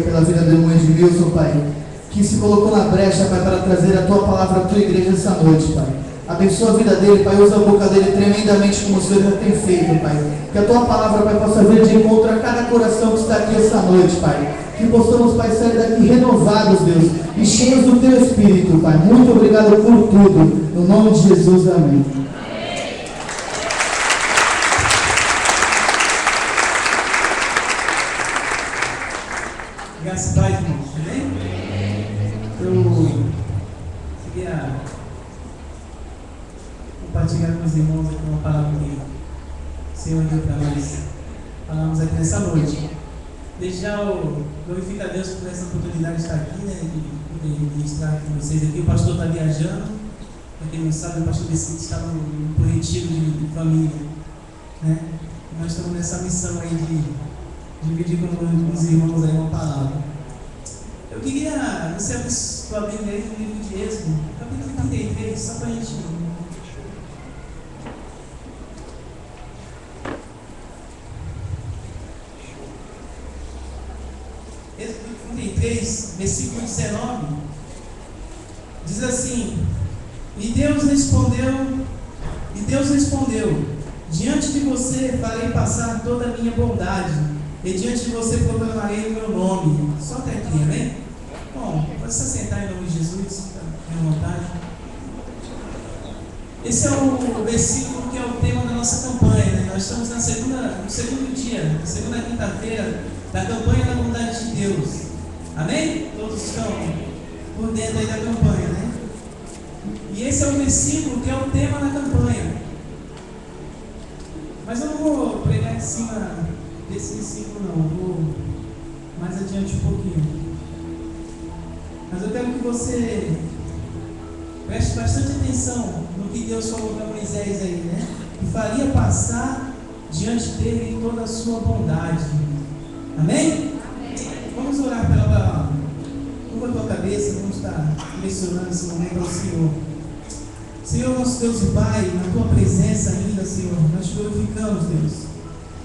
pela vida do irmão Edmilson, Pai, que se colocou na brecha, Pai, para trazer a Tua palavra à Tua igreja essa noite, Pai. Abençoa a vida dele, Pai, usa a boca dele tremendamente como o Senhor já tem feito, Pai. Que a Tua palavra, Pai, possa vir de encontro a cada coração que está aqui essa noite, Pai. Que possamos, Pai, sair daqui renovados, Deus, e cheios do Teu Espírito, Pai. Muito obrigado por tudo. No nome de Jesus, amém. Graças a Deus, irmãos. Amém? Eu queria compartilhar com os irmãos aqui uma palavra que o Senhor deu para nós falarmos aqui nessa noite. Desde já eu glorifico a Deus por essa oportunidade de estar aqui, né, de ministrar com vocês aqui. O pastor está viajando, para quem não sabe, o pastor Vicente está no retiro de família, né? Nós estamos nessa missão aí de dividir com os irmãos aí uma palavra. Eu queria, não sei se estou abrindo aí no livro de Êxodo, capítulo 33, só para a gente. Êxodo 33, versículo 19, diz assim: E Deus respondeu, diante de você farei passar toda a minha bondade, e diante de você proclamarei o meu nome. Só até aqui, amém? Bom, pode se assentar em nome de Jesus, fica à vontade. Esse é o versículo que é o tema da nossa campanha, né? Nós estamos no segundo dia, na segunda quinta-feira da campanha da bondade de Deus. Amém? Todos estão por dentro aí da campanha, né? E esse é o versículo que é o tema da campanha. Mas eu não vou pregar em cima desse versículo não, vou mais adiante um pouquinho. Mas eu quero que você preste bastante atenção no que Deus falou para Moisés aí, né? Que faria passar diante dele toda a sua bondade. Amém? Vamos orar pela palavra. Curva a tua cabeça, vamos estar direcionando esse momento ao Senhor. Senhor, nosso Deus e Pai, na tua presença ainda, Senhor, nós te glorificamos, Deus,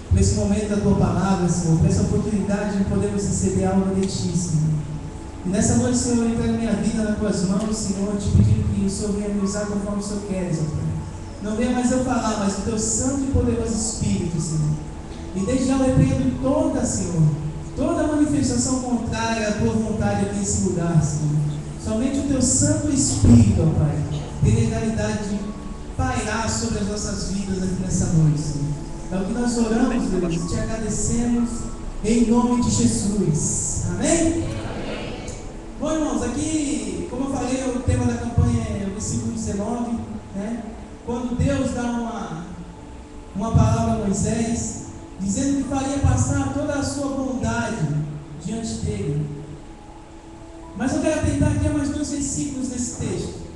por esse momento da tua palavra, Senhor, por essa oportunidade de podermos receber algo de ti, Senhor. E nessa noite, Senhor, eu entrego minha vida nas tuas mãos, Senhor, te pedindo que o Senhor venha me usar conforme o Senhor quer, Senhor. Não venha mais eu falar, mas o teu santo e poderoso Espírito, Senhor. E desde já eu repreendo toda, Senhor, toda manifestação contrária à tua vontade aqui nesse lugar, Senhor. Somente o teu Santo Espírito, ó Pai, tem legalidade de pairar sobre as nossas vidas aqui nessa noite, Senhor. É o que nós oramos, Deus, e te agradecemos em nome de Jesus. Amém? Bom, irmãos, aqui, como eu falei, o tema da campanha é o versículo 19, né? Quando Deus dá uma palavra a Moisés, dizendo que faria passar toda a sua bondade diante dele. Mas eu quero tentar aqui mais 2 versículos nesse texto.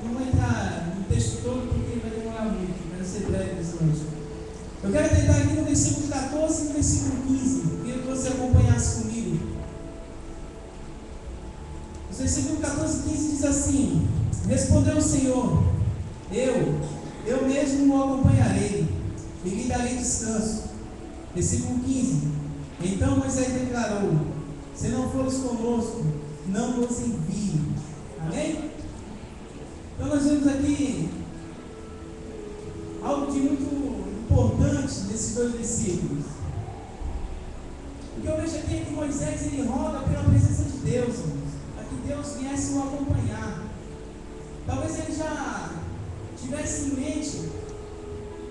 Não vou entrar no texto todo porque vai demorar muito, vai ser breve essa noite. Eu quero tentar aqui no versículo 14 e no versículo 15. Queria que você acompanhasse comigo. O versículo 14 e 15 diz assim: Respondeu o Senhor: Eu mesmo o acompanharei e lhe darei descanso. Versículo 15: Então Moisés declarou: Se não fores conosco, não nos envie. Amém? Então nós vemos aqui algo de muito importante nesses 2 versículos. O que eu vejo aqui é que Moisés ele roga pela presença de Deus, para que Deus viesse o acompanhar. Talvez ele já tivesse em mente,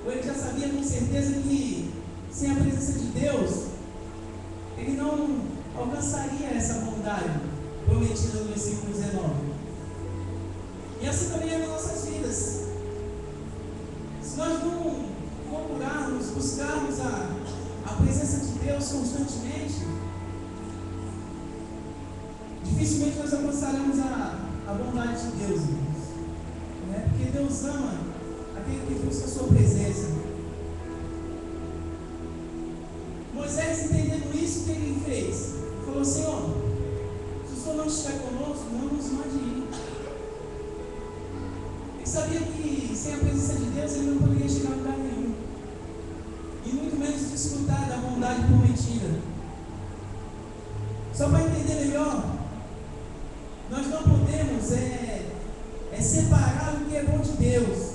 ou ele já sabia com certeza que sem a presença de Deus ele não alcançaria essa bondade prometida no versículo 19. E assim também é nas nossas vidas. Se nós não procurarmos, buscarmos a presença de Deus constantemente, dificilmente nós alcançaremos a bondade de Deus, irmãos, né? Porque Deus ama aquele que busca a sua presença. Moisés, entendendo isso, o que ele fez? Falou: Senhor, se o Senhor não estiver conosco, não nos mande ir. Ele sabia que sem a presença de Deus ele não poderia chegar a lugar nenhum, e muito menos desfrutar da bondade prometida. Só para entender melhor, nós não podemos separar o que é bom de Deus.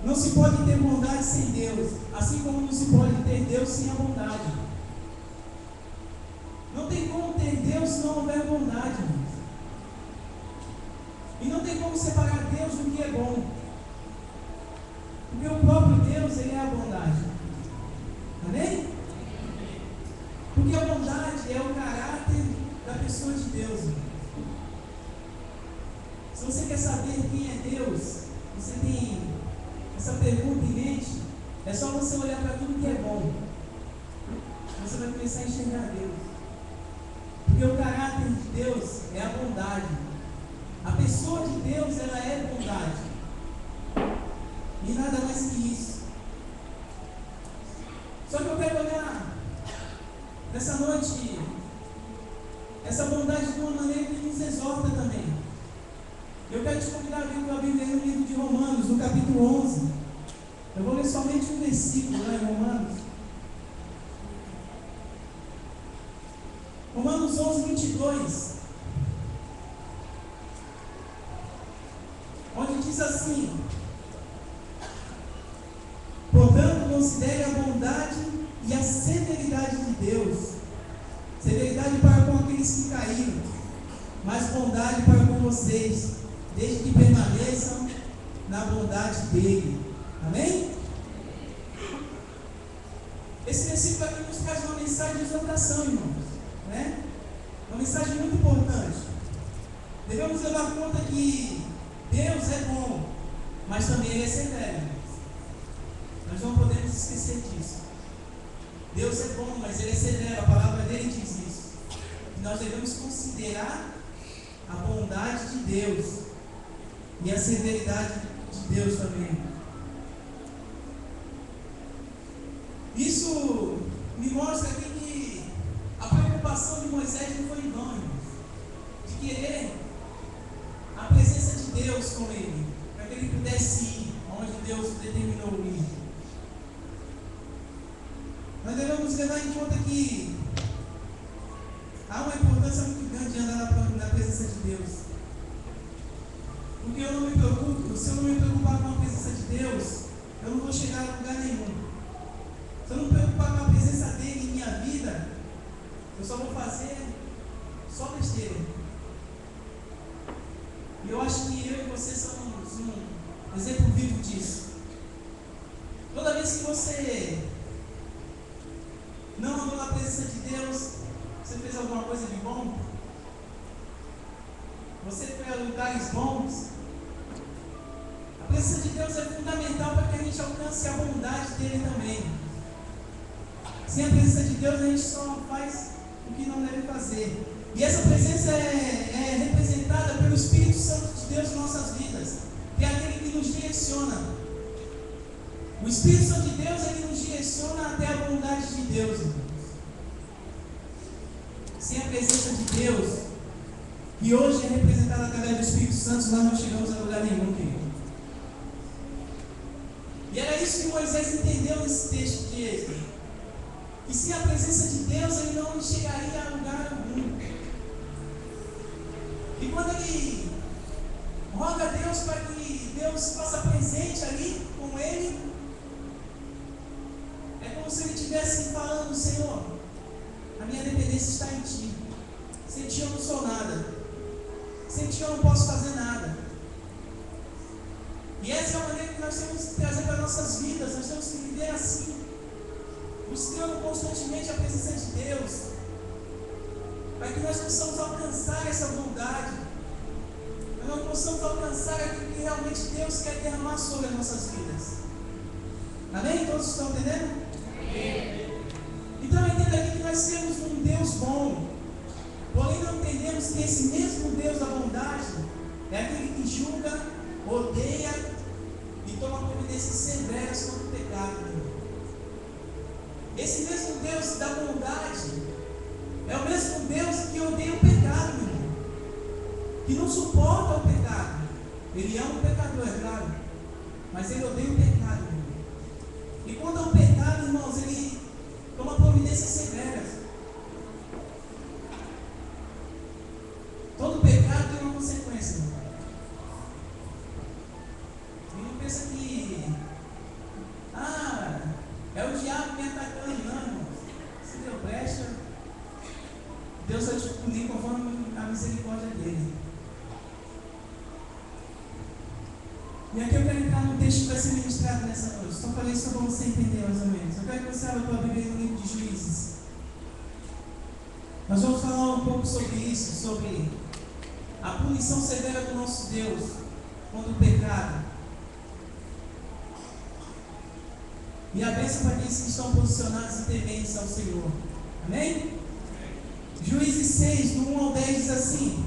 Não se pode ter bondade sem Deus, assim como não se pode ter Deus sem a bondade. Não tem como ter Deus se não houver bondade, irmãos. E não tem como separar Deus do que é bom. Porque o próprio Deus, Ele é a bondade. Amém? Porque a bondade é o caráter da pessoa de Deus. Se você quer saber quem é Deus, você tem essa pergunta em mente, é só você olhar para tudo que é bom. Você vai começar a enxergar Deus. Porque o caráter de Deus é a bondade. A pessoa de Deus, ela é bondade. E nada mais que isso. Só que eu quero olhar nessa noite essa bondade de uma maneira que nos exorta também. Eu quero te convidar a abrir tua Bíblia no livro de Romanos, no capítulo 11. Eu vou ler somente um versículo lá em Romanos. Romanos 11, 22. Onde diz assim: portanto, considere a bondade e a severidade de Deus. Severidade para com aqueles que caíram, mas bondade para com vocês, desde que permaneçam na bondade dele. Amém? Esse versículo aqui nos traz uma mensagem de exortação, irmãos, né? Uma mensagem muito importante. Devemos levar em conta que Deus é bom, mas também Ele é severo. Nós não podemos esquecer disso. Deus é bom, mas Ele é severo. A palavra dele diz isso. E nós devemos considerar a bondade de Deus e a severidade de Deus também. Isso me mostra aqui que a preocupação de Moisés não foi em vão, irmãos, de querer a presença de Deus com ele, para que ele pudesse ir onde Deus determinou ir. Nós devemos levar em conta que há uma importância muito grande de andar na presença de Deus. Porque eu não me preocupo, se eu não me preocupar com a presença de Deus, eu não vou chegar a lugar nenhum. Se eu não me preocupar com a presença dele em minha vida, eu só vou fazer só besteira. E eu acho que eu e você somos um exemplo vivo disso. Toda vez que você não andou na presença de Deus, você fez alguma coisa de bom? Você foi a lugares bons? A presença de Deus é fundamental para que a gente alcance a bondade dele também. Sem a presença de Deus, a gente só faz o que não deve fazer. E essa presença é representada pelo Espírito Santo de Deus em nossas vidas, que é aquele que nos direciona. O Espírito Santo de Deus, ele nos direciona até a bondade de Deus, irmãos. Sem a presença de Deus, que hoje é representada através do Espírito Santo, nós não chegamos a lugar nenhum, querido. E era isso que Moisés entendeu nesse texto de Êxodo. E sem a presença de Deus, ele não chegaria a lugar algum. E quando ele roga a Deus para que Deus se faça presente ali com ele, é como se ele estivesse falando: Senhor, a minha dependência está em Ti. Sem Ti eu não sou nada. Sem Ti eu não posso fazer nada. E essa é a maneira que nós temos que trazer para nossas vidas. Nós temos que viver assim, buscando constantemente a presença de Deus, para que nós possamos alcançar essa bondade, para que nós possamos alcançar aquilo que realmente Deus quer derramar sobre as nossas vidas. Amém? Todos estão entendendo? Amém. Então entenda aqui que nós temos um Deus bom, porém não entendemos que esse mesmo Deus da bondade é aquele que julga, odeia e toma providências severas contra o pecado. Esse mesmo Deus da bondade é o mesmo Deus que odeia o pecado, meu irmão, que não suporta o pecado. Ele ama o pecador, é claro, mas ele odeia o pecado, meu irmão. E quando é o pecado, irmãos, ele toma providências severas. Todo pecado tem uma consequência. E não pensa que é o diabo me atacando. Não, irmão. Se deu brecha, Deus vai te punir conforme a misericórdia dele. E aqui eu quero entrar no texto que vai ser ministrado nessa noite. Só falei isso para você entender mais ou menos. Eu quero que você abra a tua Bíblia no livro de Juízes. Nós vamos falar um pouco sobre isso, sobre a punição severa do nosso Deus contra o pecado. E a bênção para aqueles que estão posicionados e tementes ao Senhor. Amém? Juízes 6, do 1 ao 10 diz assim: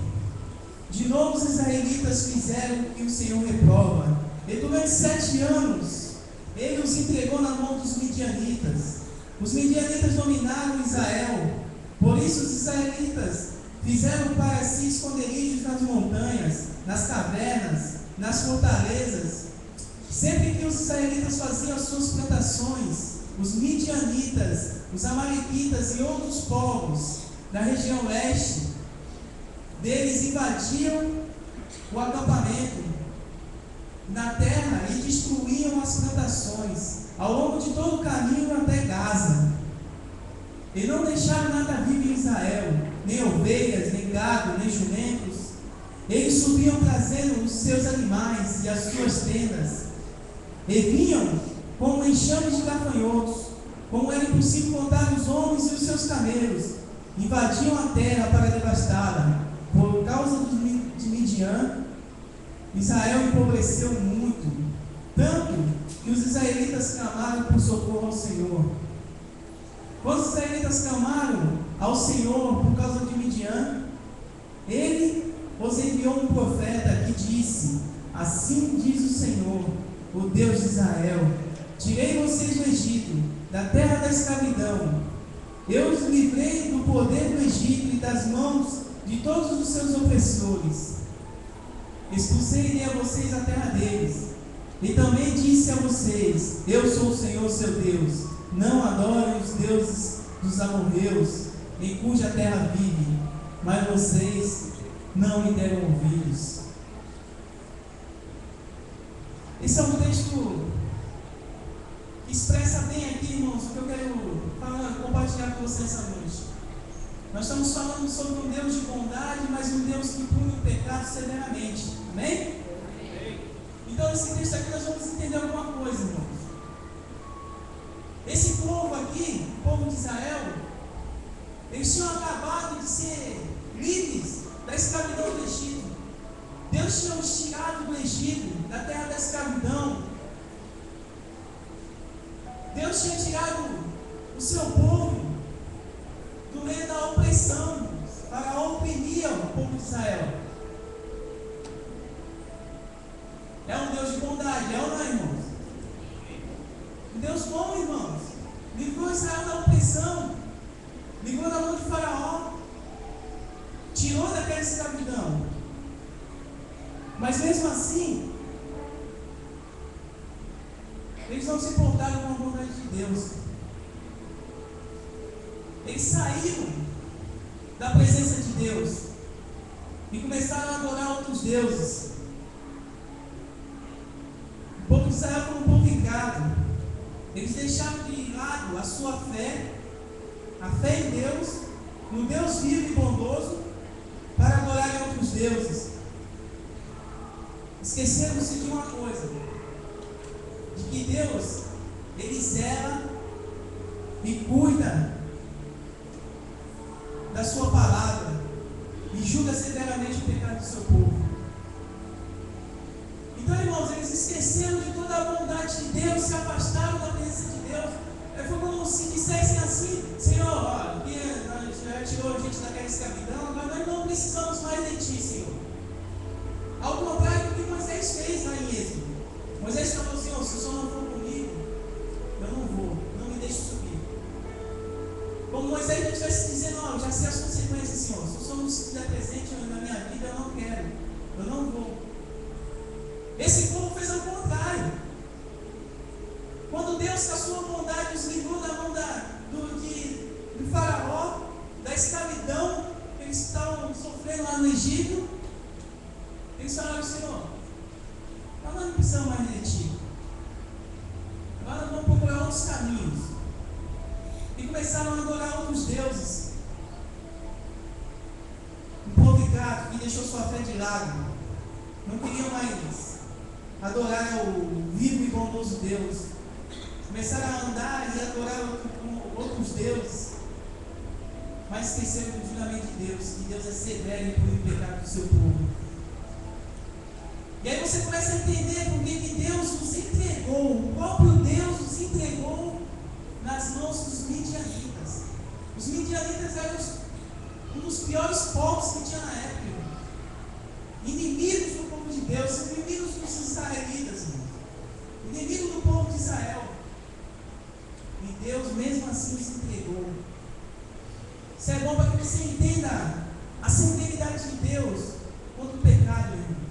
de novo os israelitas fizeram o que o Senhor reprova. E durante 7 anos, ele os entregou na mão dos midianitas. Os midianitas dominaram Israel. Por isso os israelitas fizeram para si esconderijos nas montanhas, nas cavernas, nas fortalezas. Sempre que os israelitas faziam as suas plantações, os midianitas, os amalequitas e outros povos da região leste deles invadiam o acampamento na terra e destruíam as plantações ao longo de todo o caminho até Gaza. E não deixaram nada vivo em Israel, nem ovelhas, nem gado, nem jumentos. Eles subiam trazendo os seus animais e as suas tendas, e vinham como enxames de gafanhotos, como era impossível contar os homens e os seus camelos. Invadiam a terra para devastá-la. Por causa de Midian, Israel empobreceu muito, tanto que os israelitas clamaram por socorro ao Senhor. Quando os israelitas clamaram ao Senhor por causa de Midian, ele os enviou um profeta que disse: assim diz o Senhor, o Deus de Israel: tirei vocês do Egito, da terra da escravidão. Eu os livrei do poder do Egito e das mãos de todos os seus opressores. Expulsei a vocês a terra deles. E também disse a vocês: eu sou o Senhor seu Deus. Não adorem os deuses dos amorreus, em cuja terra vive. Mas vocês não me deram ouvidos. Esse é um texto que expressa bem aqui, irmãos, o que eu quero compartilhar com vocês essa noite. Nós estamos falando sobre um Deus de bondade, mas um Deus que pune o pecado severamente. Amém? Então, esse texto aqui nós vamos entender alguma coisa, irmãos. Esse povo aqui, o povo de Israel, eles tinham acabado de ser livres da escravidão do Egito. Deus tinha os tirado do Egito, da terra da escravidão. Deus tinha tirado o seu povo do meio da opressão, para oprimir o povo de Israel. É um Deus de bondade, é ou não, irmãos? Um Deus bom, irmãos. Livrou Israel da opressão, livrou da mão de Faraó, tirou daquela escravidão. Mas mesmo assim, eles não se importaram com a vontade de Deus. Eles saíram da presença de Deus e começaram a adorar outros deuses. O povo de Israel foi um povo ingrato. Eles deixaram de lado a sua fé, a fé em Deus, no Deus vivo e bondoso, para adorarem outros deuses. Esqueceram-se de uma coisa: de que Deus, Ele zela e cuida da sua palavra e julga severamente o pecado do seu povo. Então, irmãos, eles esqueceram de toda a bondade de Deus, se afastaram da presença de Deus. Foi como se dissessem assim: Senhor, olha, já tirou a gente daquela escravidão, agora nós não precisamos mais de Ti, Senhor. Ao contrário do que Moisés fez lá em Êxodo. Moisés falou: Senhor, se o Senhor não for comigo, eu não vou, não me deixe subir. Como Moisés não estivesse dizendo: ó, já sei as consequências, Senhor, se o Senhor não estiver presente na minha vida, eu não quero, eu não vou. Esse povo fez ao contrário. Quando Deus, com a sua bondade, os livrou da mão de do Faraó, da escravidão que eles estavam sofrendo lá no Egito. Eles falaram: Senhor, nós não precisamos mais de ti. Agora nós vamos procurar outros caminhos. E começaram a adorar outros deuses. Um povo ingrato que deixou sua fé de lado. Não queriam mais adorar o vivo e bondoso Deus. Começaram a andar e adorar outros deuses. Mas esqueceram do fundamento de Deus, que Deus é severo e pune o pecado do seu povo. E aí você começa a entender por que Deus nos entregou, o próprio Deus nos entregou nas mãos dos midianitas. Os midianitas eram um dos piores povos que tinha na época. Inimigos do povo de Deus, inimigos dos israelitas, inimigos do povo de Israel. E Deus mesmo assim os entregou. Isso é bom para que você entenda a severidade de Deus contra o pecado, irmão.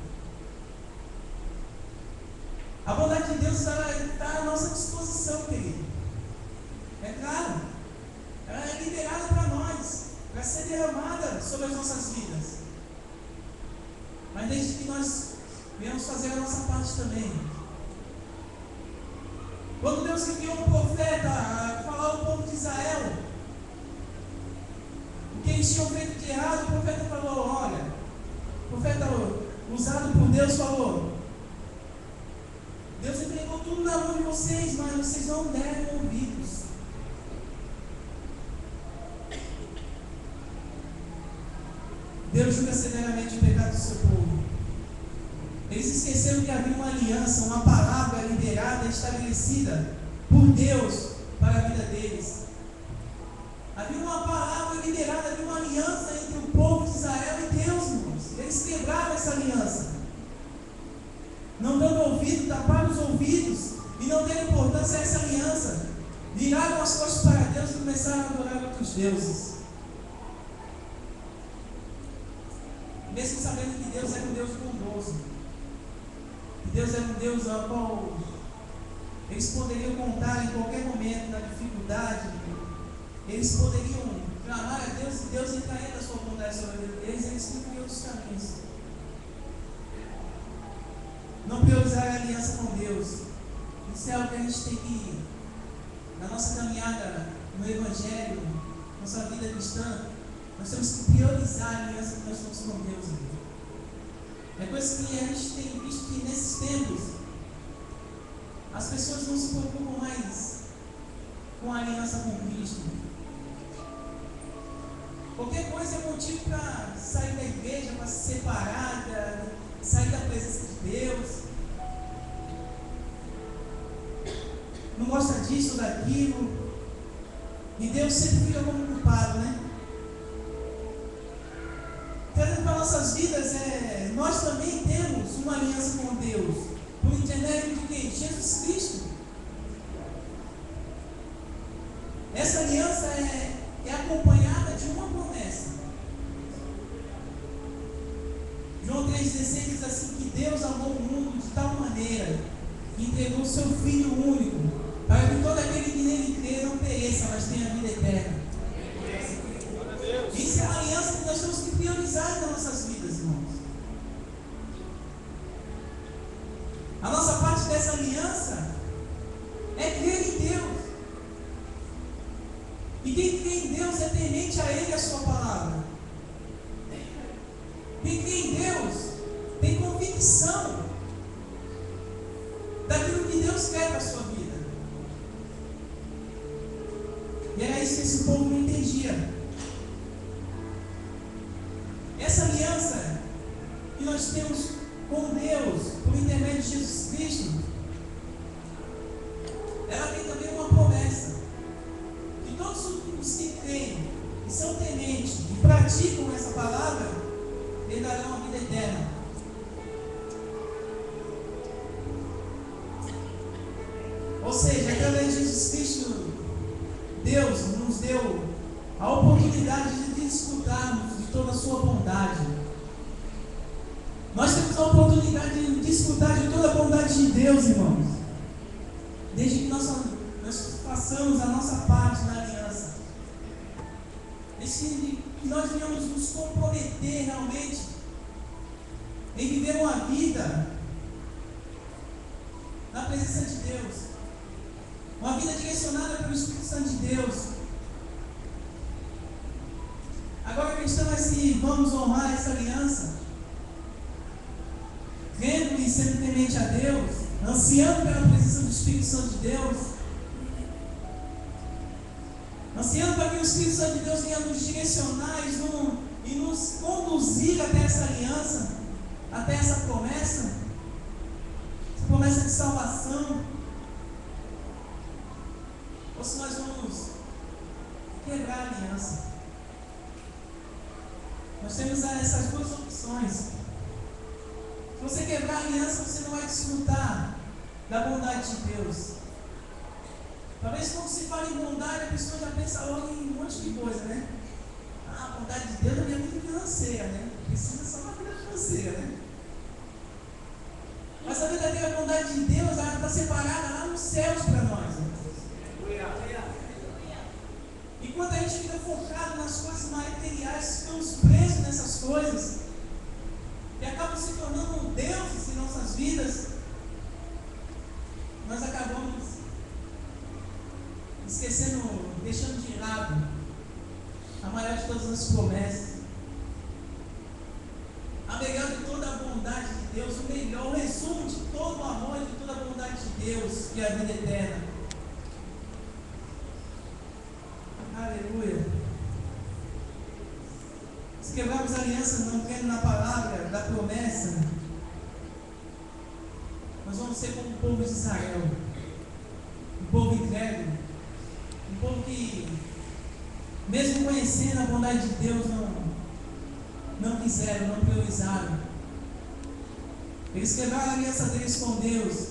A bondade de Deus está à nossa disposição, querido. É claro, ela é liberada para nós, para ser derramada sobre as nossas vidas. Mas desde que nós venhamos fazer a nossa parte também. Quando Deus enviou um profeta a falar ao povo de Israel o que eles tinham feito de errado, o profeta falou: olha, o profeta usado por Deus falou: Deus entregou tudo na mão de vocês, mas vocês não deram ouvidos. Deus julga severamente o pecado do seu povo. Eles esqueceram que havia uma aliança, uma palavra liberada e estabelecida por Deus para a vida deles. Havia uma palavra liberada, havia uma aliança entre o povo de Israel e Deus, irmãos. Eles quebraram essa aliança, não dando ouvido, taparam os ouvidos e não deram importância a essa aliança. Viraram as costas para Deus e começaram a adorar outros deuses. Mesmo sabendo que Deus era um Deus bondoso, que Deus era um Deus ao qual eles poderiam contar em qualquer momento da dificuldade, eles poderiam clamar a Deus e Deus entraria da sua bondade sobre eles, eles cumpriam outros caminhos. Não priorizar a aliança com Deus. Isso é algo que a gente tem que, na nossa caminhada no Evangelho, nossa vida cristã, nós temos que priorizar a aliança que nós temos com Deus. É coisa que a gente tem visto que nesses tempos as pessoas não se preocupam mais com a aliança com Cristo. Qualquer coisa é motivo para sair da igreja, para se separar, sair da presença de Deus. Não gosta disso ou daquilo. E Deus sempre fica como culpado, né? Trazendo para nossas vidas, nós também temos uma aliança com Deus. Por intermédio de quem? Jesus Cristo. Essa aliança é acompanhada de uma promessa. João 3,16 diz assim: que Deus amou o mundo de tal maneira que entregou o seu Filho único, para que todo aquele que nele crê não pereça, mas tenha vida eterna. Isso é uma aliança que nós temos que priorizar nas nossas vidas, irmãos. A nossa parte dessa aliança é crer em Deus. E quem crê em Deus é temente a Ele e a sua palavra. Quem crê em Deus tem convicção daquilo que Deus quer para a sua vida. E era isso que esse povo não entendia. Essa aliança que nós temos com Deus, por intermédio de Jesus Cristo, ela tem também uma promessa: que todos os que creem, que são tementes e praticam essa palavra, herdarão a vida eterna. Ou seja, através de Jesus Cristo, Deus nos deu a oportunidade de desfrutarmos de toda a sua bondade. Nós temos a oportunidade de desfrutar de toda a bondade de Deus, irmãos, desde que nós façamos a nossa parte na aliança. que nós venhamos nos comprometer realmente em viver uma vida na presença de Deus, uma vida direcionada pelo Espírito Santo de Deus. Agora a questão é se vamos honrar essa aliança, crendo e sendo temente a Deus, ansiando pela presença do Espírito Santo de Deus, ansiando para que o Espírito Santo de Deus venha nos direcionar e nos conduzir até essa aliança, até essa promessa de salvação, ou se nós vamos quebrar a aliança. Nós temos essas duas opções. Se você quebrar a aliança, você não vai desfrutar da bondade de Deus. Talvez quando se fala em bondade, a pessoa já pensa logo em um monte de coisa, né? A bondade de Deus é minha vida financeira, né? Precisa só da vida financeira, né? Mas a verdadeira bondade de Deus, ela está separada lá nos céus para nós. Enquanto a gente fica focado nas coisas materiais, ficamos presos nessas coisas e acabam se tornando deuses em nossas vidas, nós acabamos esquecendo, deixando de lado a maior de todas as promessas, a melhor de toda a bondade de Deus, o melhor, o resumo de todo o amor e de toda a bondade de Deus, que é a vida eterna. Aleluia. Se quebrarmos a aliança não crendo na palavra da promessa, nós vamos ser como o povo de Israel, um povo incrédulo, um povo que, mesmo conhecendo a bondade de Deus, não quiseram, não priorizaram. Eles quebraram a aliança deles com Deus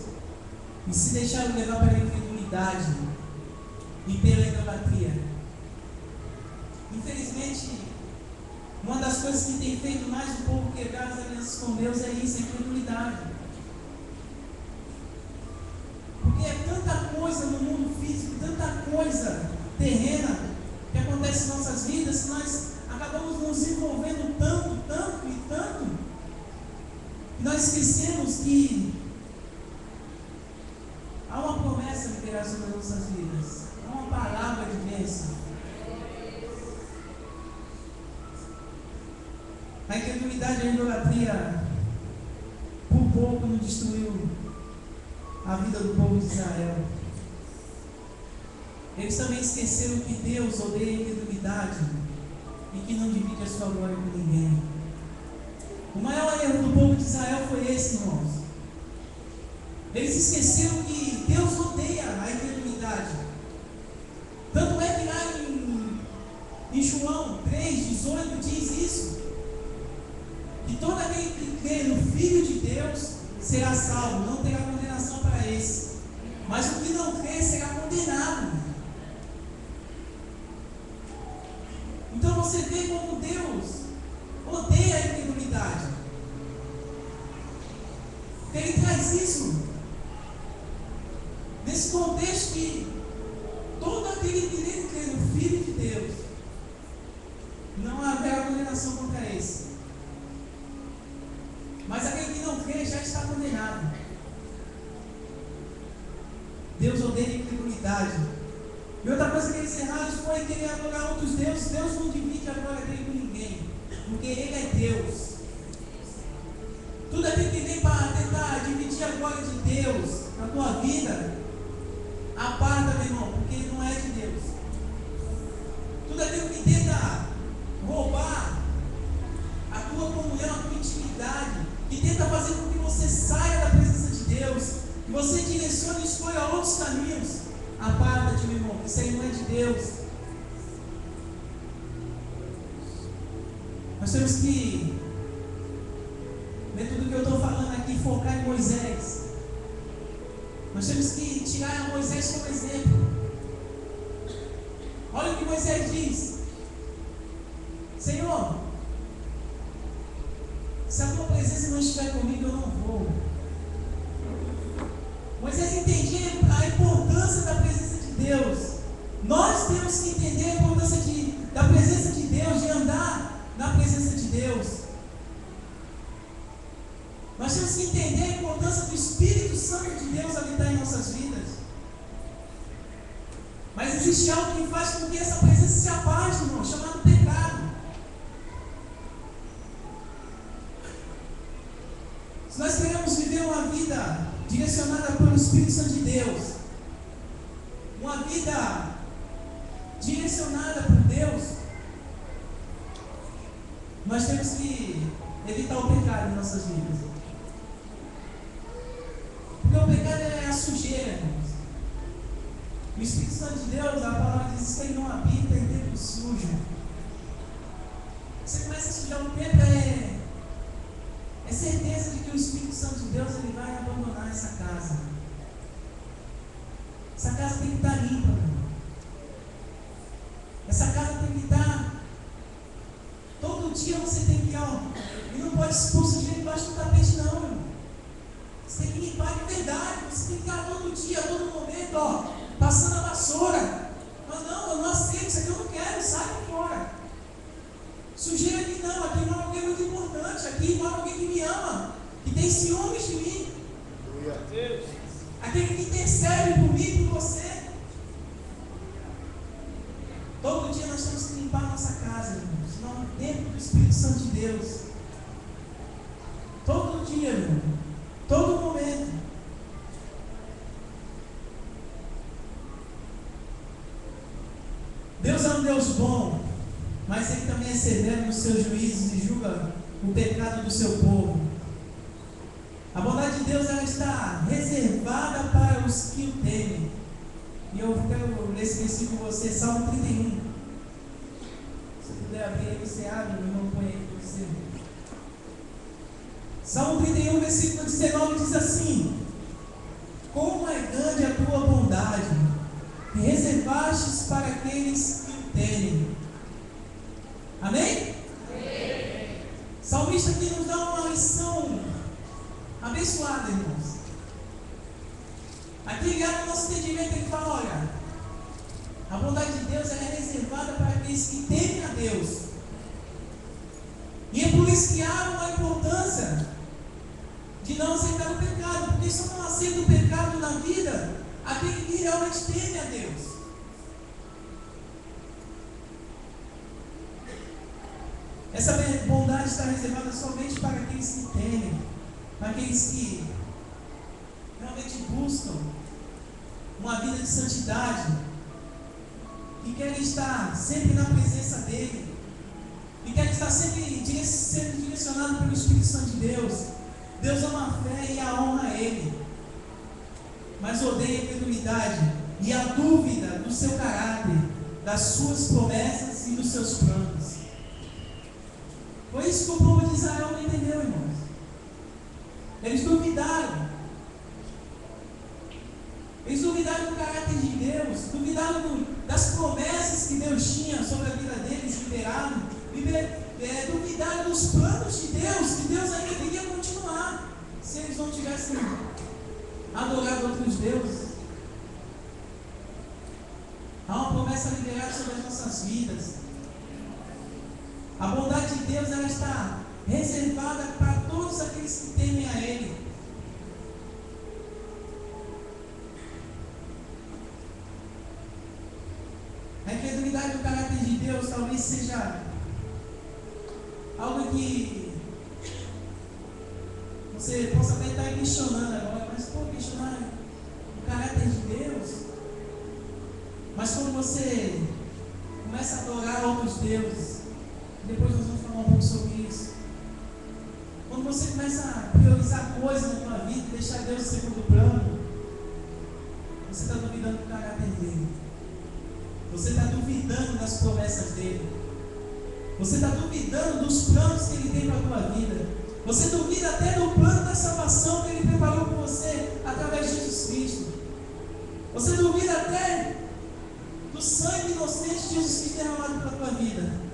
e se deixaram levar pela incredulidade e pela idolatria. Infelizmente, uma das coisas que tem feito mais o povo quebrar as alianças com Deus é isso, a incredulidade. Porque é tanta coisa no mundo físico, tanta coisa terrena que acontece em nossas vidas, que nós acabamos nos envolvendo tanto, que nós esquecemos que há uma promessa liberada sobre as nossas vidas, há uma palavra de bênção. A incredulidade e a idolatria por pouco não destruiu a vida do povo de Israel. Eles também esqueceram que Deus odeia a incredulidade e que não divide a sua glória com ninguém. O maior erro do povo de Israel foi esse, irmãos. Eles esqueceram que Deus odeia a incredulidade. Tanto é que lá em João 3,18 diz isso, que todo aquele que crê no Filho de Deus será salvo, não terá condenação para esse. Mas o que não crê será condenado. Então você vê como Deus odeia a incredulidade. Ele traz isso nesse contexto que todo aquele que crê no Filho de Deus não haverá condenação contra esse. Mas aquele que não crê já está condenado. Deus odeia a incredulidade. E outra coisa que eles erraram foi querer adorar outros deuses. Deus não divide a glória dele com ninguém, porque Ele é Deus. Tudo aquilo que vem para tentar dividir a glória de Deus na tua vida, aparta, meu irmão, porque Ele não é de Deus. Tudo aquilo que tenta roubar a tua comunhão, a tua intimidade, que tenta fazer com que você saia da presença de Deus, que você direcione e escolha outros caminhos, aparta-te, meu irmão, isso aí não é de Deus. Nós temos que, dentro do que eu estou falando aqui, focar em Moisés. Nós temos que tirar Moisés como exemplo. Olha o que Moisés diz: Senhor, se a tua presença não estiver comigo, eu não vou. Moisés entendia a importância da presença de Deus. Nós temos que entender a importância da presença de Nós temos que entender a importância do Espírito Santo de Deus habitar em nossas vidas. Mas existe algo que faz com que essa presença se apague, irmão, chamado pecado. Se nós queremos viver uma vida direcionada pelo Espírito Santo de Deus, uma vida direcionada por Deus, nós temos que evitar o pecado em nossas vidas. Porque o pecado é a sujeira, irmãos. O Espírito Santo de Deus, a palavra diz que ele não habita em templo sujo. Você começa a sujar o templo, é certeza de que o Espírito Santo de Deus ele vai abandonar essa casa. Essa casa tem que estar limpa, irmão. Essa casa tem que estar. Todo dia você tem que ir, e não pode expor sujeira embaixo do tapete, não, irmão. Você tem que limpar de verdade. Você tem que estar todo dia, todo momento, passando a vassoura. Mas não, eu não aceito, isso aqui eu não quero, sai fora. Sujeira aqui não, aqui mora alguém muito importante, aqui mora alguém que me ama, que tem ciúmes de mim. Aquele que intercede por mim e por você. Todo dia nós temos que limpar a nossa casa, irmãos, senão dentro do Espírito Santo de Deus. Todo dia, irmão, todo momento. Deus é um Deus bom, mas Ele também é severo nos seus juízos e julga o pecado do seu povo. A bondade de Deus ela está reservada para os que o temem. E eu quero ler esse versículo com você, Salmo 31. Se puder abrir aí, você abre, meu irmão, põe aí para você. Salmo 31, versículo 19 diz assim: como é grande a tua bondade, que reservastes para aqueles que o temem. Amém? Amém. Salmista aqui nos dá uma lição abençoada, irmãos. Aqui ligado no nosso entendimento, ele fala: olha, a bondade de Deus ela é reservada para aqueles que temem a Deus. E é por isso que há uma importância de não aceitar o pecado, porque só não aceita o pecado na vida aquele que realmente teme a Deus. Essa bondade está reservada somente para aqueles que temem, para aqueles que realmente buscam uma vida de santidade, que querem estar sempre na presença dEle, que querem estar sempre sendo direcionados pelo Espírito Santo de Deus. Deus ama a fé e a honra a Ele, mas odeia a incredulidade e a dúvida do seu caráter, das suas promessas e dos seus planos. Foi isso que o povo de Israel não entendeu, irmãos. Eles duvidaram. Eles duvidaram do caráter de Deus, duvidaram das promessas que Deus tinha sobre a vida deles, duvidaram dos planos de Deus, que Deus ainda iria continuar, se eles não tivessem adorado outros deuses. Há uma promessa liberada sobre as nossas vidas. A bondade de Deus ela está reservada para todos aqueles que temem a Ele. A incredulidade do caráter de Deus talvez seja algo que você possa até estar questionando agora, mas questionar o caráter de Deus. Mas quando você começa a adorar outros deuses, depois nós vamos falar um pouco sobre isso. Quando você começa a priorizar coisas na tua vida e deixar Deus em segundo plano, você está duvidando do caráter dele. Você está duvidando das promessas dele. Você está duvidando dos planos que ele tem para a tua vida. Você duvida até do plano da salvação que ele preparou para você através de Jesus Cristo. Você duvida até do sangue inocente de Jesus Cristo derramado para a tua vida.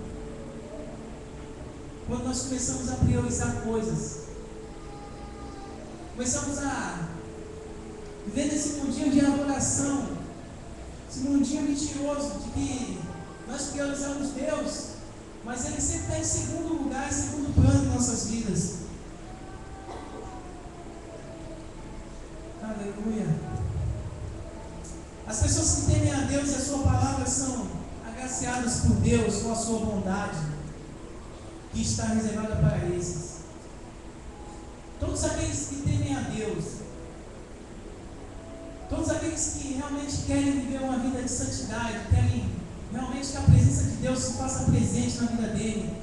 Quando nós começamos a priorizar coisas, começamos a viver nesse mundinho de adoração, esse mundinho mentiroso de que nós priorizamos Deus, mas Ele sempre está em segundo lugar, em segundo plano em nossas vidas. agraciados por Deus com a sua bondade, que está reservada para esses. Todos aqueles que temem a Deus, todos aqueles que realmente querem viver uma vida de santidade, querem realmente que a presença de Deus se faça presente na vida dele,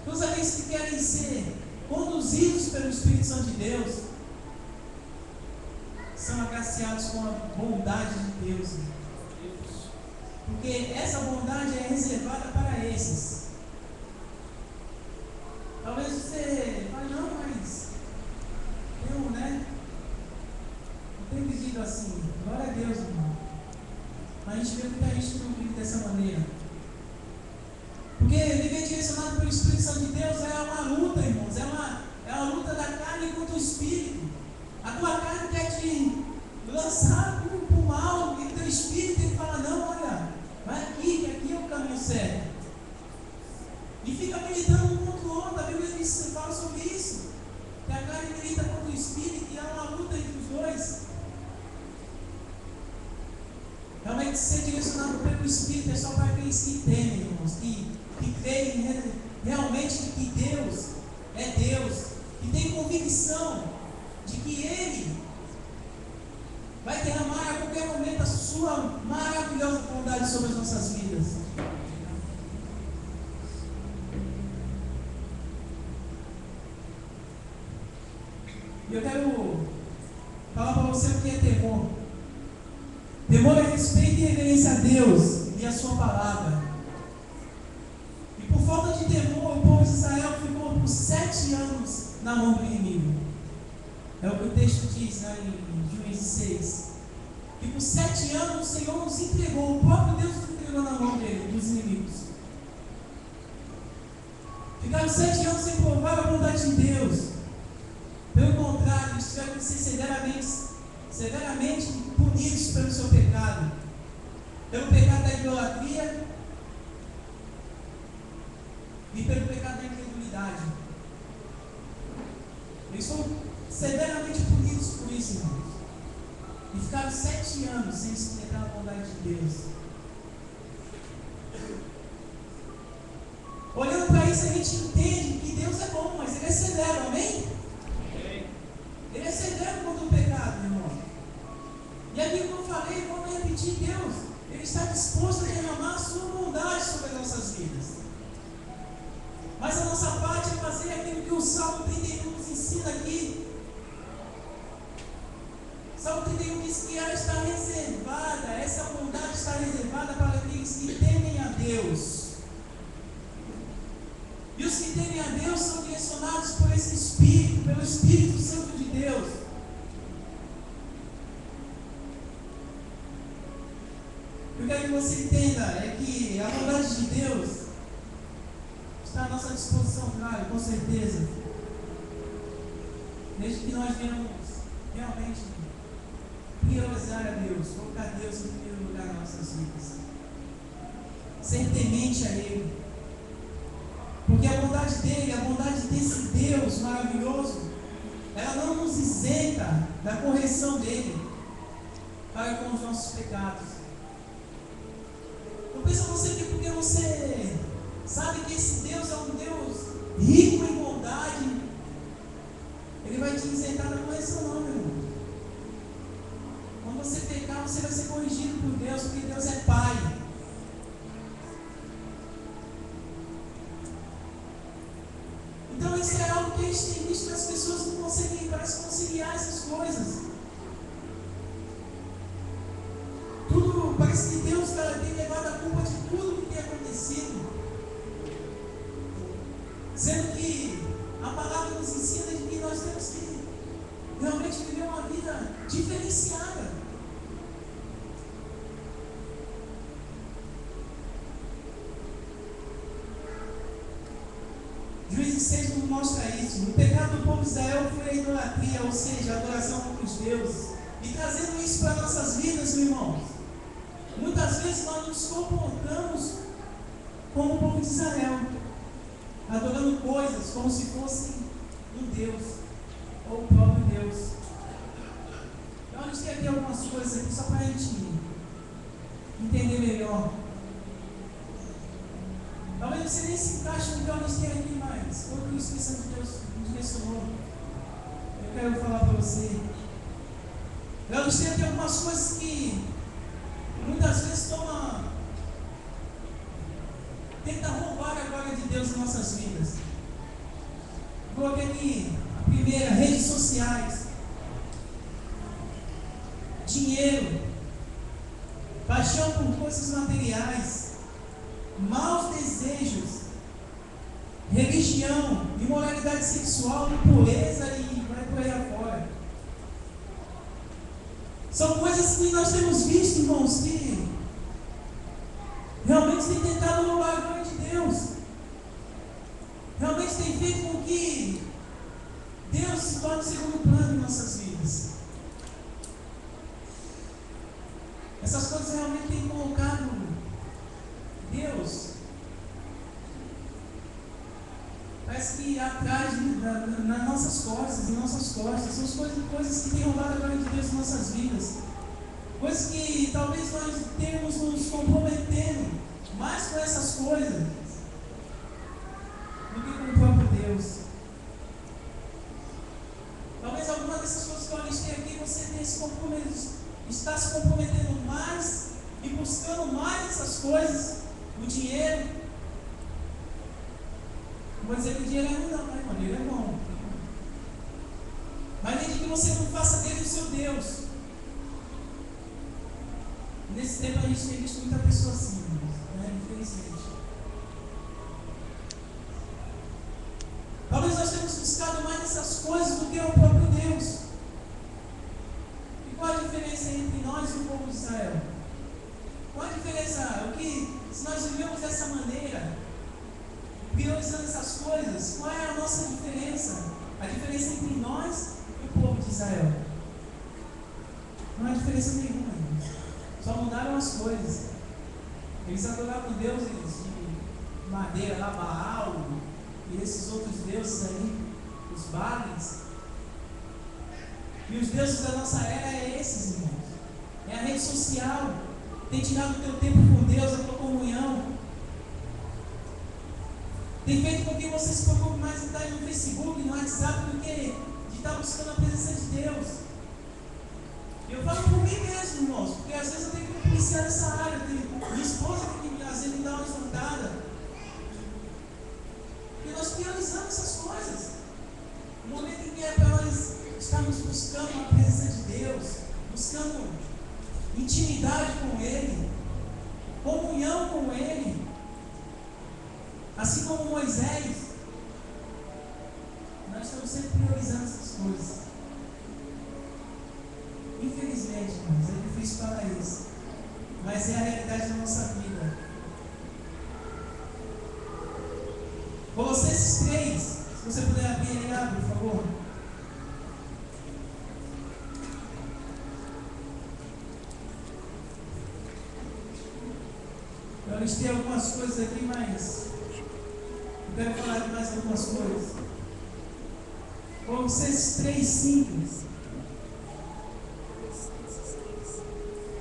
todos aqueles que querem ser conduzidos pelo Espírito Santo de Deus, são agraciados com a bondade de Deus. Porque essa bondade é reservada para esses. Talvez você fale, não, mas eu, não tenho vivido assim. Glória a Deus, irmão. Mas a gente vê muita gente que não vive dessa maneira. Porque viver direcionado pelo Espírito Santo de Deus é uma luta, irmãos. É uma luta da carne contra o Espírito. A tua carne quer te lançar para o mal, e o teu Espírito ele fala, não, olha, vai aqui, que aqui é o caminho certo. E fica militando um contra o outro. A Bíblia fala sobre isso. Que a carne milita contra o Espírito e há uma luta entre os dois. Realmente ser direcionado pelo Espírito é só para aqueles que temem, irmãos, que creem realmente que Deus é Deus, que tem convicção de que Ele vai derramar a qualquer momento a sua maravilhosa bondade sobre as nossas vidas. E eu quero falar para você o que é temor. Temor é respeito e reverência a Deus e a sua palavra. E por falta de temor, o povo de Israel ficou por 7 anos na mão do inimigo. É o que o texto diz em Juízes 6. Que por 7 anos o Senhor nos entregou, o próprio Deus nos entregou na mão dele, dos inimigos. Ficaram 7 anos sem provar a bondade de Deus. Pelo contrário, eles tiveram que ser severamente punidos pelo seu pecado. Pelo pecado da idolatria e pelo pecado da incredulidade. Eles foram severamente punidos por isso, irmãos. E ficaram 7 anos sem experimentar a bondade de Deus. Olhando para isso, a gente entende que Deus é bom, mas Ele é severo, amém? Ele é severo contra o pecado, irmão. E aqui, como eu falei, vou repetir, Deus, Ele está disposto a derramar a sua bondade sobre as nossas vidas. Mas a nossa parte é fazer aquilo que o Salmo 31 nos ensina aqui. Salmo 31 diz que ela está reservada, essa bondade está reservada para aqueles que temem a Deus. E os que temem a Deus são direcionados por esse Espírito, pelo Espírito Santo de Deus. Eu quero que você entenda é que a bondade de Deus está à nossa disposição, claro, com certeza. Desde que nós venhamos realmente priorizar a Deus, colocar Deus em primeiro lugar nas nossas vidas, ser temente a Ele. Porque a bondade dele, a bondade desse Deus maravilhoso, ela não nos isenta da correção dele para com os nossos pecados. Não pensa você que porque você sabe que esse Deus é um Deus rico em bondade, Ele vai te isentar da correção, não, meu irmão. Quando você pecar, você vai ser corrigido por Deus, porque Deus é Pai. Então isso é algo que a gente tem visto que as pessoas não conseguem, parece conciliar essas coisas. Tudo, parece que Deus tem levado a culpa de tudo que tem acontecido. Sendo que a palavra nos ensina de que nós temos que realmente viver uma vida diferenciada. Juízes 6 nos mostra isso. O pecado do povo de Israel foi a idolatria, ou seja, a adoração a outros deuses. E trazendo isso para nossas vidas, meus irmãos, muitas vezes nós nos comportamos como o povo de Israel, adorando coisas como se fosse um Deus, ou o próprio Deus. Então a gente tem aqui algumas coisas aqui só para a gente entender melhor. Talvez você nem se encaixe no que eu listei aqui, mas foi o que o Espírito Santo de Deus nos direcionou. Eu quero falar para você. Eu listei aqui algumas coisas que muitas vezes tenta roubar a glória de Deus em nossas vidas. Coloquei aqui a primeira: redes sociais, dinheiro, paixão por coisas materiais, maus desejos, religião, imoralidade sexual, impureza e vai por aí afora. São coisas que nós temos visto, irmãos, que realmente tem tentado roubar a glória de Deus. Realmente tem feito com que Deus se torne segundo plano em nossas vidas. Essas coisas realmente têm colocado Deus, parece que atrás nas nossas costas, em nossas costas. São coisas que têm roubado a glória de Deus em nossas vidas. Coisas que talvez nós temos nos comprometendo mais com essas coisas do que com o próprio Deus. Talvez alguma dessas coisas que eu listei aqui você tenha está se comprometendo mais e buscando mais essas coisas, o dinheiro. Não vou dizer que o dinheiro é ruim, não, né, irmão? O dinheiro é bom. Mas desde que você não faça dele o seu Deus. Nesse tempo a gente tem visto muita pessoa assim, né? Infelizmente. Talvez nós tenhamos buscado mais essas coisas do que o próprio Deus. E qual a diferença entre nós e o povo de Israel? Qual a diferença? Se nós vivemos dessa maneira, priorizando essas coisas, qual é a nossa diferença? A diferença entre nós e o povo de Israel? Não há diferença nenhuma, irmãos. Só mudaram as coisas. Eles adoravam deuses de madeira, lá, Baal, e esses outros deuses aí, os Baalins. E os deuses da nossa era é esses, irmãos. É a rede social. Tem tirado o teu tempo com Deus, a tua comunhão. Tem feito com que você se preocupe mais em estar no Facebook, no WhatsApp, do que de estar buscando a presença de Deus. Eu falo por mim mesmo, irmãos, porque às vezes eu tenho que policiar nessa área. Minha esposa tem que às vezes me dar uma espantada. Porque nós priorizamos essas coisas. No momento em que é para nós estarmos buscando a presença de Deus, buscando intimidade com Ele, comunhão com Ele. Assim como Moisés, nós estamos sempre priorizando essas coisas. Infelizmente, irmãos, é difícil falar isso, mas é a realidade da nossa vida. Colossenses 3, se você puder abrir aí, abre, por favor. Eu listei algumas coisas aqui, mas eu quero falar de mais algumas coisas. Colossenses 3, 5.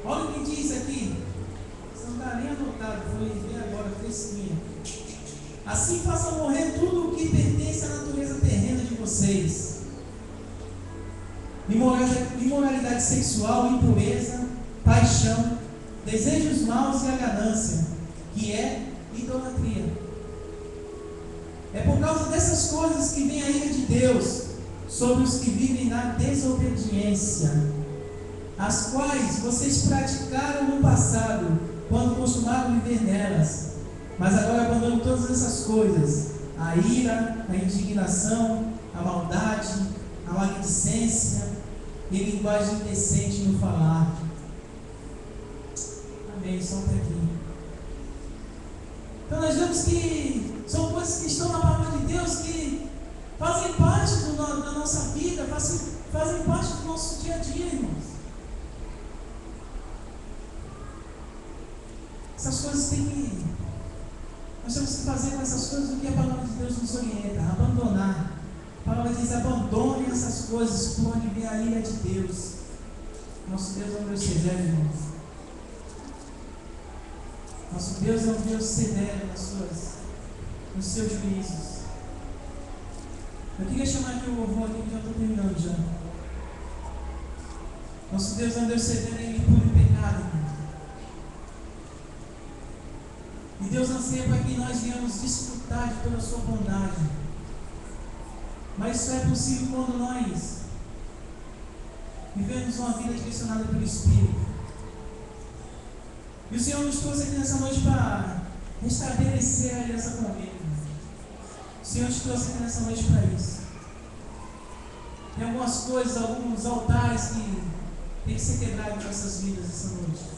Olha o que diz aqui. Você não está nem anotado, foi ver agora, fresquinha. Assim façam morrer tudo o que pertence à natureza terrena de vocês: imoralidade sexual, impureza, paixão, desejos maus e a ganância, que é idolatria. É por causa dessas coisas que vem a ira de Deus sobre os que vivem na desobediência, as quais vocês praticaram no passado, quando costumavam viver nelas. Mas agora abandonam todas essas coisas: a ira, a indignação, a maldade, a maledicência e linguagem indecente no falar. Amém, só até aqui. Então nós vemos que são coisas que estão na palavra de Deus, que fazem parte da nossa vida, fazem parte do nosso dia a dia, irmãos. Essas coisas nós temos que fazer com essas coisas o que a palavra de Deus nos orienta: abandonar. A palavra diz: abandone essas coisas por onde vem a ira de Deus. Nosso Deus é um Deus severo, irmãos. Nosso Deus é um Deus severo nas suas nos seus juízos. Eu queria chamar aqui o louvor aqui, que já estou terminando já. Nosso Deus é um Deus severo e impune o pecado, irmão. E Deus anseia para que nós venhamos desfrutar de toda a sua bondade. Mas isso é possível quando nós vivemos uma vida direcionada pelo Espírito. E o Senhor nos trouxe aqui nessa noite para restabelecer a aliança com Ele. O Senhor nos trouxe aqui nessa noite para isso. Tem algumas coisas, alguns altares que tem que ser quebrados em nossas vidas essa noite.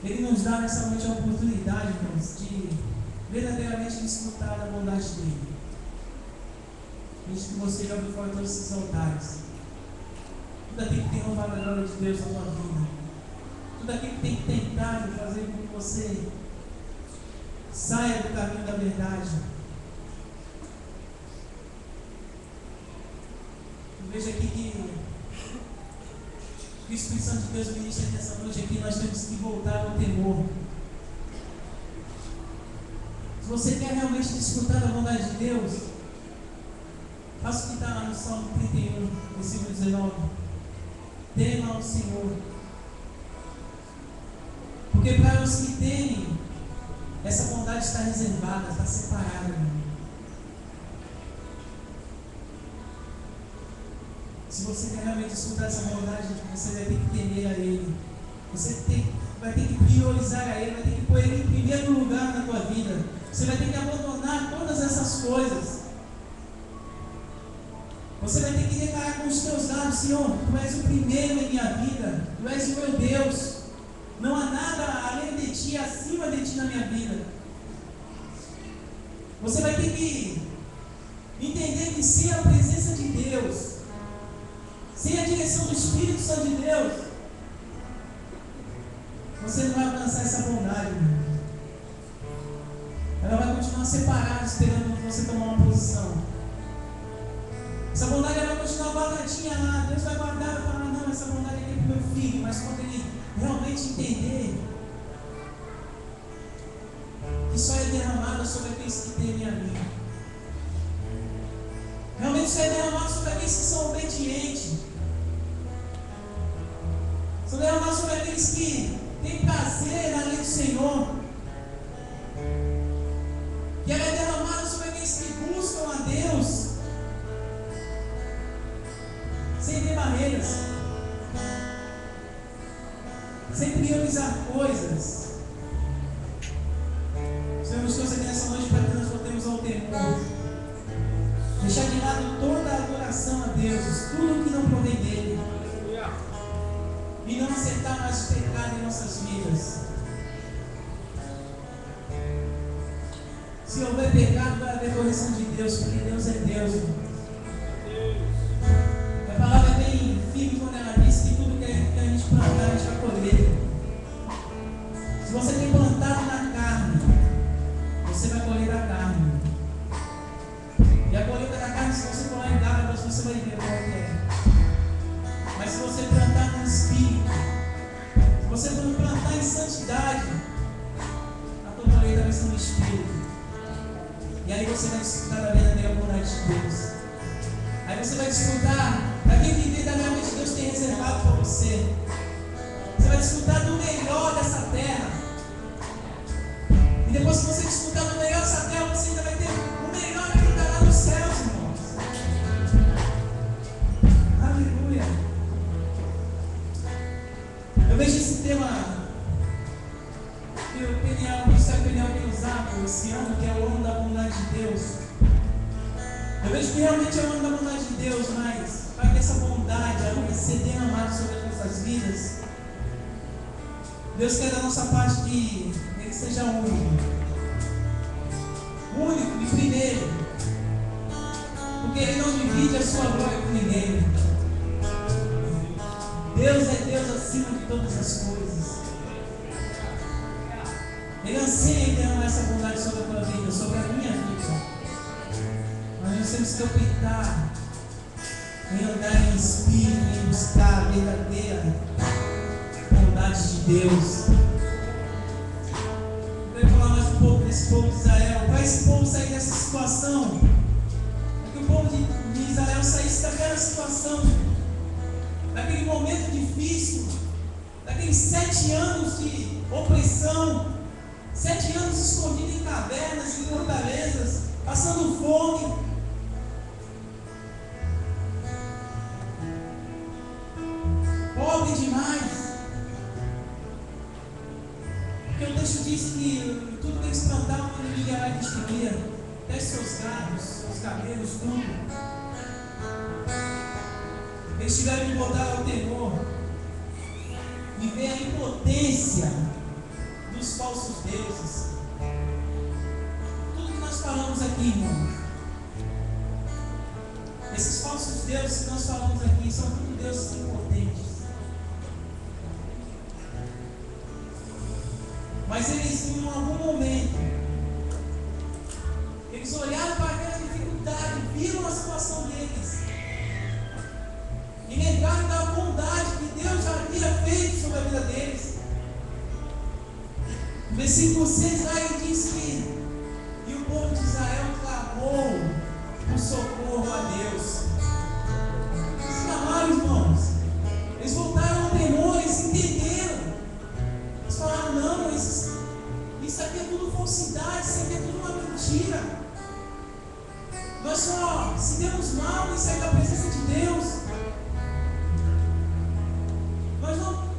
Ele nos dá nessa noite a oportunidade, irmãos, de verdadeiramente desfrutar da bondade dele. Desde que você já ouviu falar todos esses altares. Tudo aquilo que tem roubado a glória de Deus na tua vida. Tudo aquilo que tem tentado fazer com que você saia do caminho da verdade. Eu vejo aqui que o Espírito Santo de Deus ministra nessa noite aqui, nós temos que voltar ao temor. Se você quer realmente desfrutar da bondade de Deus, faça o que está lá no Salmo 31, versículo 19. Tema ao Senhor. Porque para os que temem, essa bondade está reservada, está separada. Se você quer realmente desfrutar essa bondade, você vai ter que temer a Ele. Você vai ter que priorizar a Ele, vai ter que pôr Ele em primeiro lugar na tua vida. Você vai ter que abandonar todas essas coisas. Você vai ter que declarar com os teus lábios: Senhor, Tu és o primeiro em minha vida, Tu és o meu Deus. Não há nada além de Ti, acima de Ti na minha vida. Você vai ter que entender que sem a presença de Deus, sem a direção do Espírito Santo de Deus, você não vai alcançar essa bondade. Ela vai continuar separada, esperando você tomar uma posição. Essa bondade vai continuar guardadinha lá. Deus vai guardar e falar: não, essa bondade aqui é para o meu filho. Mas quando ele realmente entender que só é derramado sobre aqueles que temem a mim, realmente só é derramado sobre aqueles que são obedientes, só é derramado sobre aqueles que têm prazer na lei do Senhor, que ela é derramada sobre aqueles que buscam a Deus sem ter barreiras, sem priorizar coisas. O Senhor nos trouxe aqui nessa noite para que nós voltemos ao temor, deixar de lado toda a adoração a Deus, tudo que não provém dele, e não aceitar mais o pecado em nossas vidas. Se houver pecado, vai haver correção de Deus, porque Deus é Deus. A palavra é bem firme quando ela diz que tudo que a gente plantar, a gente vai colher. Se você tem plantado na carne, você vai colher a carne. E a colheita da carne, se você for lá em Gálatas, você vai ver qual é. Mas se você plantar no Espírito, se você for plantar em santidade, a tua colheita vai ser no Espírito. E aí você vai desfrutar da verdadeira bondade de Deus. Aí você vai desfrutar daquilo que verdadeiramente Deus tem reservado para você. Você vai desfrutar do melhor dessa terra. E depois que você desfrutar do melhor dessa terra, você ainda vai ter o melhor que está lá nos céus, irmãos. Aleluia. Eu vejo esse tema que o ministério Peniel tem usado esse ano, que é o ano da bondade de Deus. Eu vejo que realmente é o ano da bondade de Deus, mas para que essa bondade ela ser derramada sobre as nossas vidas, Deus quer da nossa parte que Ele seja único. Único e primeiro. Porque Ele não divide a sua glória com ninguém. Deus é Deus acima de todas as coisas. Ele anseia em derramar essa bondade sobre a tua vida, sobre a minha vida. Mas nós temos que optar em andar em espírito, em buscar a verdadeira bondade de Deus. situação, daquele momento difícil, daqueles 7 anos de opressão, 7 anos escondido em cavernas, em fortalezas, passando fome. Pobre demais. Porque o texto diz que tudo que eles plantavam, ele ia lá e distribuía, até seus gados, seus camelos, tudo. Eles tiveram que botar ao temor e ver a impotência dos falsos deuses. Tudo que nós falamos aqui, irmãos, esses falsos deuses que nós falamos aqui são tudo deuses impotentes. Mas eles, em algum momento, eles olharam para aquela dificuldade, viram a situação deles e lembraram da bondade que Deus já havia feito sobre a vida deles. No versículo 6 lá ele diz que e o povo de Israel clamou por socorro a Deus. Eles clamaram, irmãos. Eles voltaram ao temor, eles entenderam. Eles falaram, não, isso aqui é tudo falsidade, isso aqui é tudo uma mentira. Nós só se demos mal em sair da presença de Deus. Nós não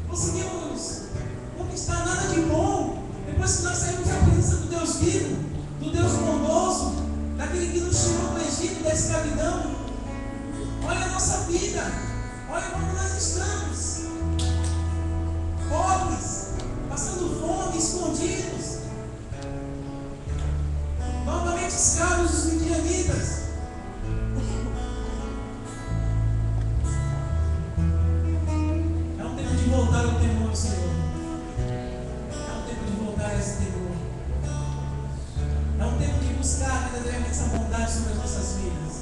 conseguimos conquistar nada de bom depois que nós saímos da presença do Deus vivo, do Deus bondoso, daquele que nos tirou do Egito, da escravidão. Olha a nossa vida, olha como nós estamos, pobres, passando fome, escondidos, novamente escravos dos midianitas. É um tempo de voltar ao temor, Senhor. É um tempo de voltar a esse temor. É um tempo de buscar verdadeiramente essa bondade sobre as nossas vidas.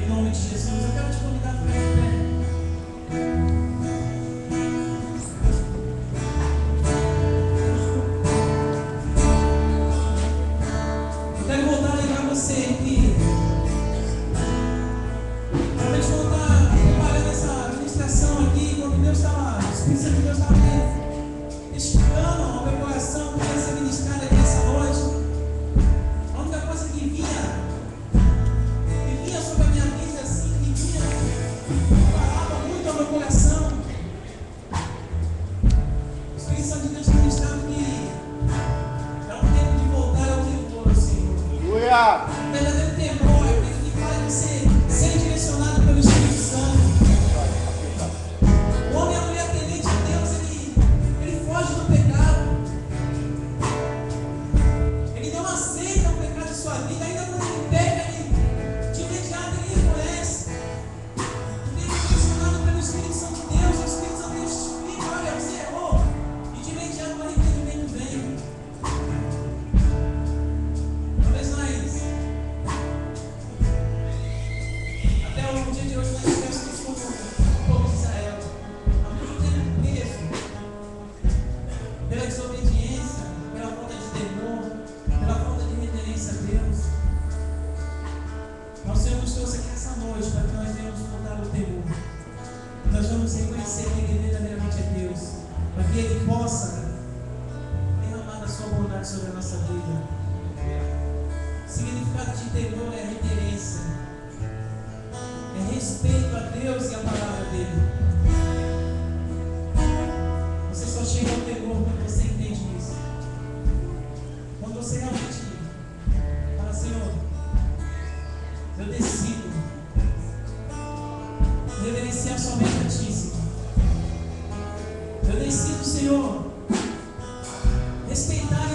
Em nome de Jesus, eu quero te convidar a ficar em pé. Eu quero voltar a lembrar você que realmente voltar preparando essa ministração aqui, quando Deus estava, o Espírito Santo de Deus estava esticando ao meu coração que ia ser ministrado aqui essa noite. A única coisa que vinha sobre a minha vida assim, que falava muito ao meu coração. O Espírito Santo de Deus está ministrando que é um tempo de voltar ao temor, Senhor. Aleluia! O verdadeiro temor é aquele que faz você ser direcionado pelo Espírito Santo. O homem e a mulher temente a Deus, ele foge do pecado. Ele não aceita o pecado de sua vida. Ainda quando ele peca, ele de imediato ele reconhece. Ele é direcionado pelo Espírito Santo de Deus. O Espírito Santo de Deus te explica, olha, você errou. E de imediato o arrependimento vem. Talvez nós, até o dia de hoje, nós estivéssemos como o povo de Israel, há muito tempo preso pela desobediência, pela falta de temor, pela falta de reverência a Deus. Mas o Senhor nos trouxe aqui essa noite para que nós venhamos voltar ao temor. Nós vamos reconhecer que Ele verdadeiramente é Deus, para que Ele possa derramar a sua bondade sobre a nossa vida. O significado de temor é reverência, é respeito a Deus e a palavra dele. Você só chega ao temor quando você entende isso. Quando você realmente fala, Senhor, eu decido reverenciar somente a Ti, Senhor. Eu decido, Senhor, respeitar